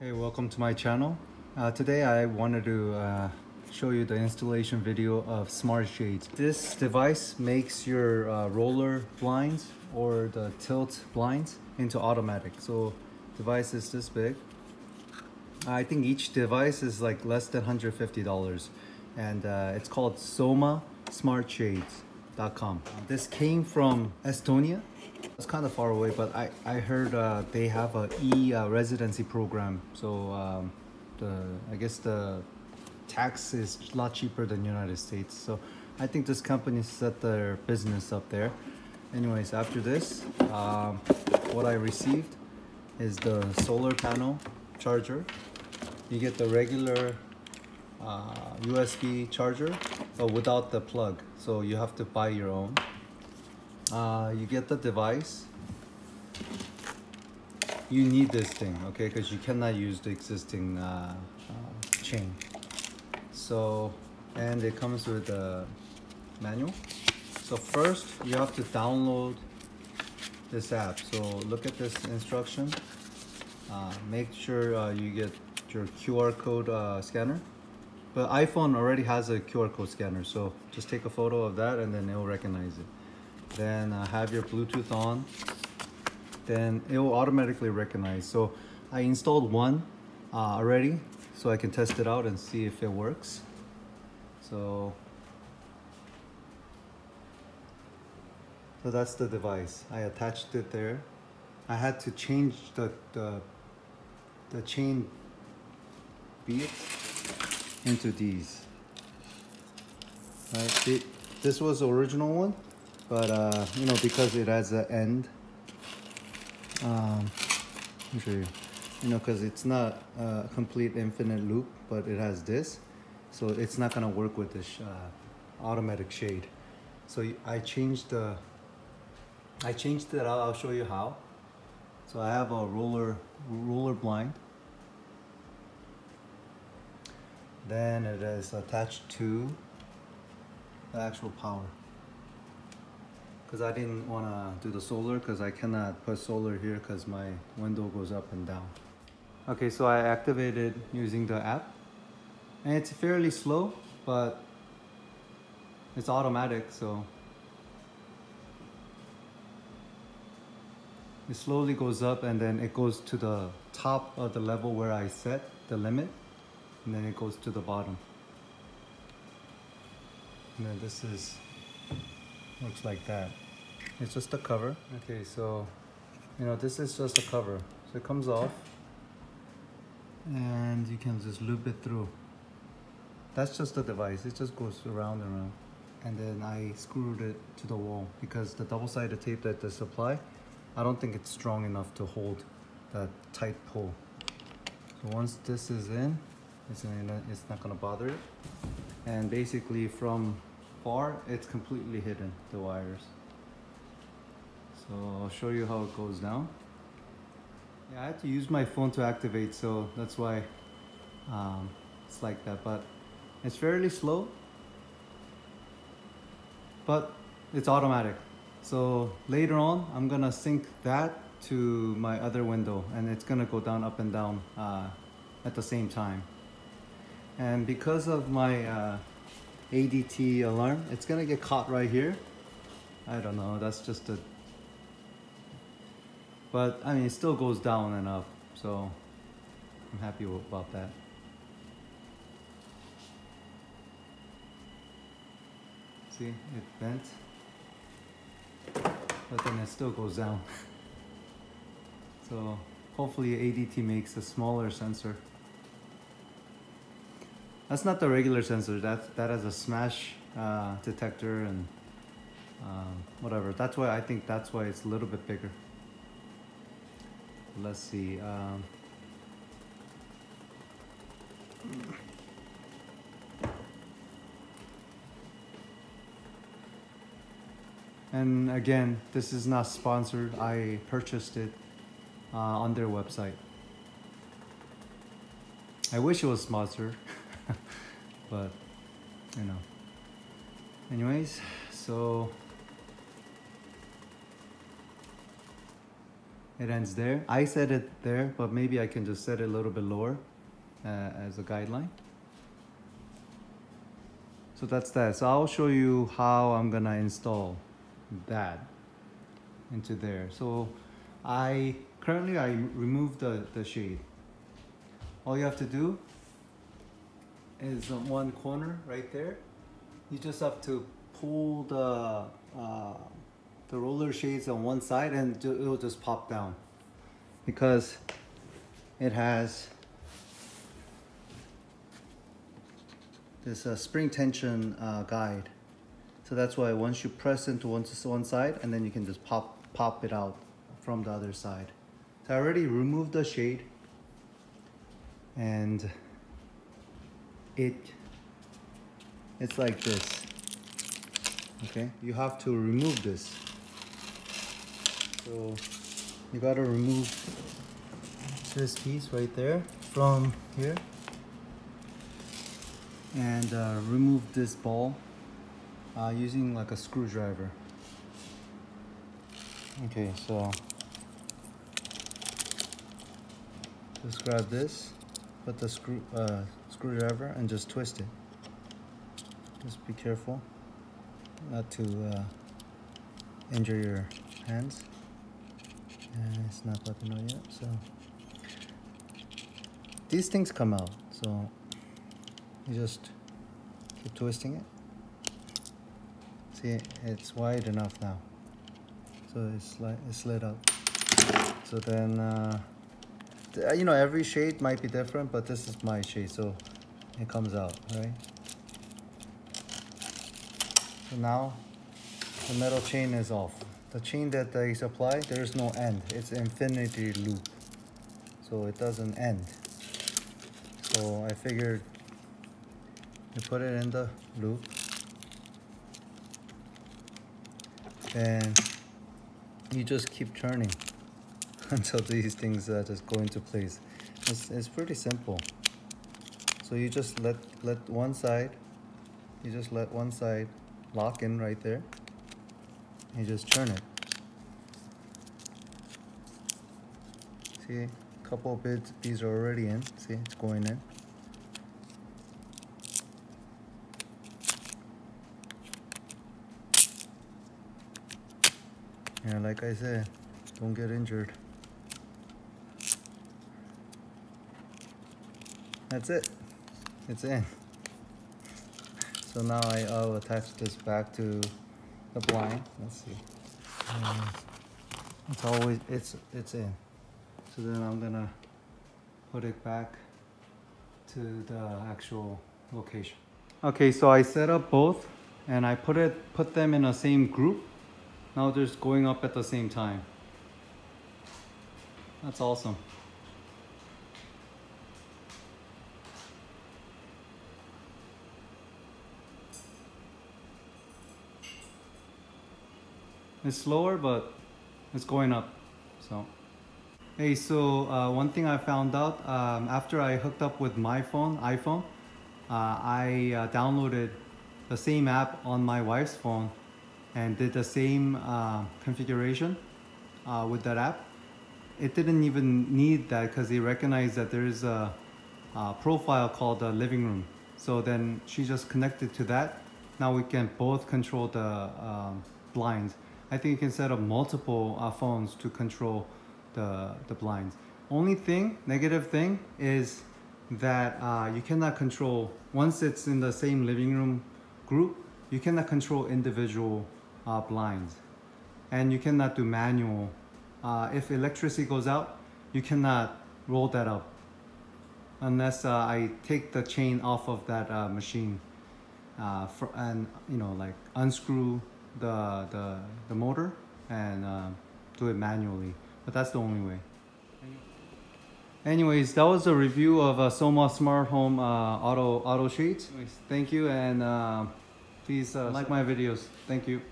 Hey, welcome to my channel. Today I wanted to show you the installation video of Smart Shades. This device makes your roller blinds or the tilt blinds into automatic. So device is this big. I think each device is like less than $150 and it's called SOMA Smart Shades.com. This came from Estonia. It's kind of far away, but I heard they have a residency program. So I guess the tax is a lot cheaper than United States. So I think this company set their business up there. Anyways, after this, what I received is the solar panel charger. You get the regular USB charger, but without the plug. So you have to buy your own. You get the device. You need this thing, okay, because you cannot use the existing chain. So, and it comes with a manual. So first you have to download this app. So look at this instruction. Make sure you get your QR code scanner. But iPhone already has a QR code scanner, so just take a photo of that and then it will recognize it. Then have your Bluetooth on, then it will automatically recognize. So I installed one already so I can test it out and see if it works. So that's the device. I attached it there. I had to change the chain beads into these. Right? This was the original one. But you know, because it has an end, let me show you. You know, because it's not a complete infinite loop, but it has this, so it's not gonna work with this automatic shade. So I changed it out. I'll show you how. So I have a roller blind. Then it is attached to the actual power. Because I didn't want to do the solar, because I cannot put solar here because my window goes up and down. Okay, so I activated using the app, and it's fairly slow, but it's automatic, so it slowly goes up and then it goes to the top of the level where I set the limit, and then it goes to the bottom. And then this looks like that. It's just a cover. Okay, so you know, this is just a cover. So it comes off and you can just loop it through. That's just the device. It just goes around and around. And then I screwed it to the wall because the double-sided tape that they supply, I don't think it's strong enough to hold that tight pull. So once this is in, it's not gonna bother it. And basically from far, it's completely hidden, the wires. So I'll show you how it goes down. Yeah, I had to use my phone to activate, so that's why it's like that. But it's fairly slow, but it's automatic. So later on, I'm gonna sync that to my other window, and it's gonna go down, up and down at the same time. And because of my ADT alarm, it's gonna get caught right here. I don't know, that's just a... But I mean, it still goes down and up, so I'm happy about that. See, it bent, but then it still goes down. So hopefully ADT makes a smaller sensor. That's not the regular sensor. That has a smash detector and whatever. That's why I think that's why it's a little bit bigger. Let's see. And again, this is not sponsored. I purchased it on their website. I wish it was sponsored, but you know. Anyways, so it ends there. I set it there, but maybe I can just set it a little bit lower as a guideline. So that's that. So I'll show you how I'm gonna install that into there. So currently I removed the shade. All you have to do is on one corner right there, you just have to pull the roller shades on one side and it'll just pop down, because it has this spring tension guide. So that's why once you press into one side, and then you can just pop it out from the other side. So I already removed the shade, and it's like this. Okay, you have to remove this. So you gotta remove this piece right there from here, and remove this ball using like a screwdriver. Okay, so just grab this, put the screwdriver and just twist it. Just be careful not to injure your hands. And it's not popping out yet, so these things come out, so you just keep twisting it. See, it's wide enough now, so it's slid up. So then you know, every shade might be different, but this is my shade, so it comes out, right? So now the metal chain is off. The chain that they supply, there's no end. It's infinity loop, so it doesn't end. So I figured you put it in the loop, and you just keep turning until these things just go into place. It's pretty simple. So you just let one side, lock in right there. You just turn it. See, a couple of beads are already in. See, it's going in. Yeah, like I said, don't get injured. That's it. It's in. So now I'll attach this back to the blind. Let's see. It's in. So then I'm gonna put it back to the actual location. Okay, so I set up both, and I put them in the same group. Now they're just going up at the same time. That's awesome. It's slower, but it's going up. So, hey, so one thing I found out after I hooked up with my iPhone, I downloaded the same app on my wife's phone and did the same configuration with that app. It didn't even need that because they recognized that there is a profile called the living room. So then she just connected to that. Now we can both control the blinds. I think you can set up multiple phones to control the blinds. Only negative thing is that you cannot control, once it's in the same living room group, you cannot control individual blinds. And you cannot do manual. If electricity goes out, you cannot roll that up unless I take the chain off of that machine and like unscrew the motor and do it manually. But that's the only way. Anyways, that was a review of SOMA Smart Home auto shades. Anyways, thank you, and please like my videos. Thank you.